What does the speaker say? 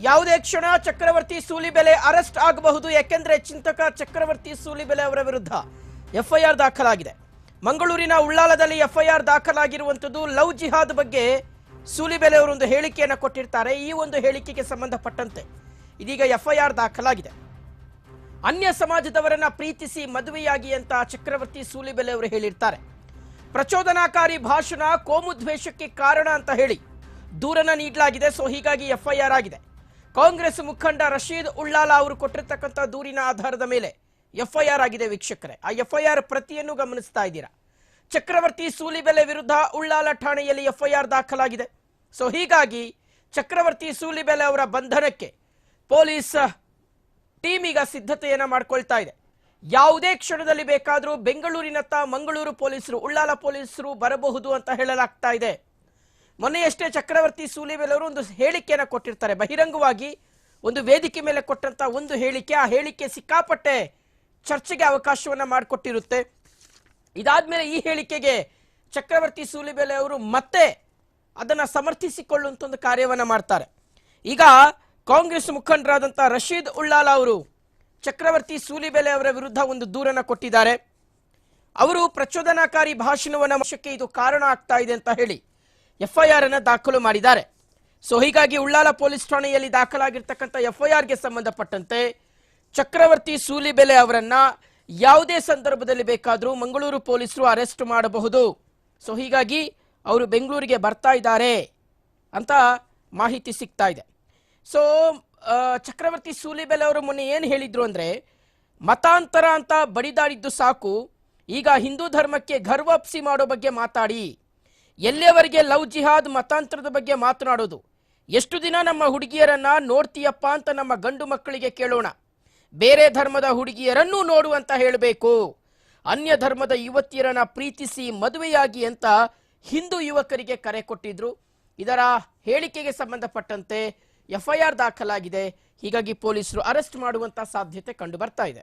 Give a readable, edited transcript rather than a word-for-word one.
ಯಾವುದೇ ಕ್ಷಣ ಚಕ್ರವರ್ತಿ ಸೂಲಿಬೆಲೆ ಅರೆಸ್ಟ್ ಆಗಬಹುದು. ಯಾಕೆಂದ್ರೆ ಚಿಂತಕ ಚಕ್ರವರ್ತಿ ಸೂಲಿಬೆಲೆ ಅವರ ವಿರುದ್ಧ ಎಫ್ಐಆರ್ ದಾಖಲಾಗಿದೆ. ಮಂಗಳೂರಿನ ಉಳ್ಳಾಲದಲ್ಲಿ ಎಫ್ಐಆರ್ ದಾಖಲಾಗಿರುವಂತದ್ದು ಲವ್ ಜಿಹಾದ್ ಬಗ್ಗೆ ಸೂಲಿಬೆಲೆ ಅವರು ಒಂದು ಹೇಳಿಕೆಯನ್ನು ಕೊಟ್ಟಿರ್ತಾರೆ. ಈ ಒಂದು ಹೇಳಿಕೆಗೆ ಸಂಬಂಧಪಟ್ಟಂತೆ ಇದೀಗ ಎಫ್ಐಆರ್ ದಾಖಲಾಗಿದೆ. ಅನ್ಯ ಸಮಾಜದವರನ್ನ ಪ್ರೀತಿಸಿ ಮದುವೆಯಾಗಿ ಅಂತ ಚಕ್ರವರ್ತಿ ಸೂಲಿಬೆಲೆ ಅವರು ಹೇಳಿರ್ತಾರೆ. ಪ್ರಚೋದನಾಕಾರಿ ಭಾಷಣ ಕೋಮುದ್ವೇಷಕ್ಕೆ ಕಾರಣ ಅಂತ ಹೇಳಿ ದೂರನ್ನ ನೀಡಲಾಗಿದೆ. ಸೊ ಹೀಗಾಗಿ ಎಫ್ಐಆರ್ ಆಗಿದೆ. ಕಾಂಗ್ರೆಸ್ ಮುಖಂಡ ರಶೀದ್ ಉಳ್ಳಾಲ ಅವರು ಕೊಟ್ಟಿರ್ತಕ್ಕಂಥ ದೂರಿನ ಆಧಾರದ ಮೇಲೆ ಎಫ್ಐಆರ್ ಆಗಿದೆ. ವೀಕ್ಷಕರೇ, ಆ ಎಫ್ಐಆರ್ ಪ್ರತಿಯನ್ನು ಗಮನಿಸ್ತಾ ಇದ್ದೀರಾ. ಚಕ್ರವರ್ತಿ ಸೂಲಿಬೆಲೆ ವಿರುದ್ಧ ಉಳ್ಳಾಲ ಠಾಣೆಯಲ್ಲಿ ಎಫ್ಐಆರ್ ದಾಖಲಾಗಿದೆ. ಸೊ ಹೀಗಾಗಿ ಚಕ್ರವರ್ತಿ ಸೂಲಿಬೆಲೆ ಅವರ ಬಂಧನಕ್ಕೆ ಪೊಲೀಸ್ ಟೀಮ್ ಈಗ ಸಿದ್ಧತೆಯನ್ನ ಮಾಡ್ಕೊಳ್ತಾ ಇದೆ. ಯಾವುದೇ ಕ್ಷಣದಲ್ಲಿ ಬೇಕಾದರೂ ಬೆಂಗಳೂರಿನತ್ತ ಮಂಗಳೂರು ಪೊಲೀಸರು, ಉಳ್ಳಾಲ ಪೊಲೀಸರು ಬರಬಹುದು ಅಂತ ಹೇಳಲಾಗ್ತಾ ಇದೆ. ಮೊನ್ನೆಯಷ್ಟೇ ಚಕ್ರವರ್ತಿ ಸೂಲಿಬೆಲೆ ಅವರು ಒಂದು ಹೇಳಿಕೆಯನ್ನು ಕೊಟ್ಟಿರ್ತಾರೆ. ಬಹಿರಂಗವಾಗಿ ಒಂದು ವೇದಿಕೆ ಮೇಲೆ ಕೊಟ್ಟಂತ ಒಂದು ಹೇಳಿಕೆ, ಆ ಹೇಳಿಕೆ ಸಿಕ್ಕಾಪಟ್ಟೆ ಚರ್ಚೆಗೆ ಅವಕಾಶವನ್ನ ಮಾಡಿಕೊಟ್ಟಿರುತ್ತೆ. ಇದಾದ್ಮೇಲೆ ಈ ಹೇಳಿಕೆಗೆ ಚಕ್ರವರ್ತಿ ಸೂಲಿಬೆಲೆ ಅವರು ಮತ್ತೆ ಅದನ್ನ ಸಮರ್ಥಿಸಿಕೊಳ್ಳುವಂತ ಒಂದು ಕಾರ್ಯವನ್ನ ಮಾಡ್ತಾರೆ. ಈಗ ಕಾಂಗ್ರೆಸ್ ಮುಖಂಡರಾದಂಥ ರಶೀದ್ ಉಳ್ಳಾಲ ಅವರು ಚಕ್ರವರ್ತಿ ಸೂಲಿಬೆಲೆ ಅವರ ವಿರುದ್ಧ ಒಂದು ದೂರನ್ನ ಕೊಟ್ಟಿದ್ದಾರೆ. ಅವರು ಪ್ರಚೋದನಾಕಾರಿ ಭಾಷಣವನ್ನ ವಶಕ್ಕೆ ಇದು ಕಾರಣ ಆಗ್ತಾ ಇದೆ ಅಂತ ಹೇಳಿ ಎಫ್ಐಆರ್ ಅನ್ನ ದಾಖಲು ಮಾಡಿದ್ದಾರೆ. ಸೊ ಹೀಗಾಗಿ ಉಳ್ಳಾಲ ಪೊಲೀಸ್ ಠಾಣೆಯಲ್ಲಿ ದಾಖಲಾಗಿರ್ತಕ್ಕಂಥ ಎಫ್ಐಆರ್ಗೆ ಸಂಬಂಧಪಟ್ಟಂತೆ ಚಕ್ರವರ್ತಿ ಸೂಲಿಬೆಲೆ ಅವರನ್ನ ಯಾವುದೇ ಸಂದರ್ಭದಲ್ಲಿ ಬೇಕಾದರೂ ಮಂಗಳೂರು ಪೊಲೀಸರು ಅರೆಸ್ಟ್ ಮಾಡಬಹುದು. ಸೊ ಹೀಗಾಗಿ ಅವರು ಬೆಂಗಳೂರಿಗೆ ಬರ್ತಾ ಇದ್ದಾರೆ ಅಂತ ಮಾಹಿತಿ ಸಿಗ್ತಾ ಇದೆ. ಸೊ ಚಕ್ರವರ್ತಿ ಸೂಲಿಬೆಲೆ ಅವರು ಮೊನ್ನೆ ಏನು ಹೇಳಿದ್ರು ಅಂದ್ರೆ, ಮತಾಂತರ ಅಂತ ಬಡಿದಾಡಿದ್ದು ಸಾಕು, ಈಗ ಹಿಂದೂ ಧರ್ಮಕ್ಕೆ ಗರ್ವಾಪ್ಸಿ ಮಾಡೋ ಬಗ್ಗೆ ಮಾತಾಡಿ. ಎಲ್ಲಿಯವರೆಗೆ ಲವ್ ಜಿಹಾದ್ ಮತಾಂತರದ ಬಗ್ಗೆ ಮಾತನಾಡೋದು? ಎಷ್ಟು ದಿನ ನಮ್ಮ ಹುಡುಗಿಯರನ್ನ ನೋಡ್ತೀಯಪ್ಪ ಅಂತ ನಮ್ಮ ಗಂಡು ಮಕ್ಕಳಿಗೆ ಕೇಳೋಣ. ಬೇರೆ ಧರ್ಮದ ಹುಡುಗಿಯರನ್ನೂ ನೋಡು ಅಂತ ಹೇಳಬೇಕು. ಅನ್ಯ ಧರ್ಮದ ಯುವತಿಯರನ್ನ ಪ್ರೀತಿಸಿ ಮದುವೆಯಾಗಿ ಅಂತ ಹಿಂದೂ ಯುವಕರಿಗೆ ಕರೆ ಕೊಟ್ಟಿದ್ರು. ಇದರ ಹೇಳಿಕೆಗೆ ಸಂಬಂಧಪಟ್ಟಂತೆ ಎಫ್ಐಆರ್ ದಾಖಲಾಗಿದೆ. ಹೀಗಾಗಿ ಪೊಲೀಸರು ಅರೆಸ್ಟ್ ಮಾಡುವಂತ ಸಾಧ್ಯತೆ ಕಂಡು ಬರ್ತಾ ಇದೆ.